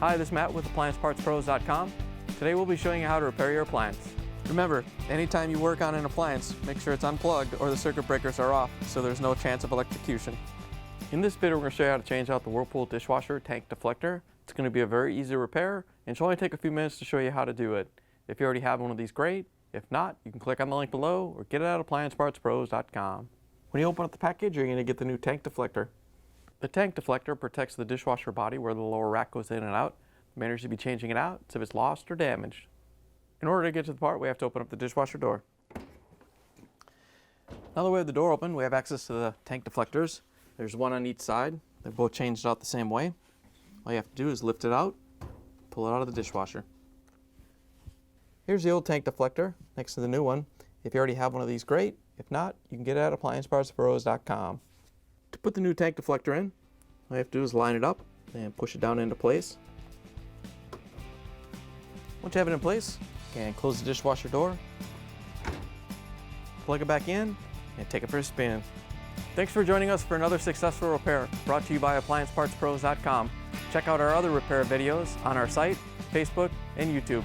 Hi, this is Matt with AppliancePartsPros.com. Today we'll be showing you how to repair your appliance. Remember, anytime you work on an appliance, make sure it's unplugged or the circuit breakers are off so there's no chance of electrocution. In this video, we're going to show you how to change out the Whirlpool dishwasher tank deflector. It's going to be a very easy repair and should only take a few minutes to show you how to do it. If you already have one of these, great. If not, you can click on the link below or get it at AppliancePartsPros.com. When you open up the package, you're going to get the new tank deflector. The tank deflector protects the dishwasher body where the lower rack goes in and out. The manager should be changing it out if it's lost or damaged. In order to get to the part, we have to open up the dishwasher door. Now that we have the door open, we have access to the tank deflectors. There's one on each side. They're both changed out the same way. All you have to do is lift it out, pull it out of the dishwasher. Here's the old tank deflector next to the new one. If you already have one of these, great. If not, you can get it at AppliancePartsPros.com. To put the new tank deflector in, all you have to do is line it up and push it down into place. Once you have it in place, you can close the dishwasher door, plug it back in, and take it for a spin. Thanks for joining us for another successful repair brought to you by AppliancePartsPros.com. Check out our other repair videos on our site, Facebook, and YouTube.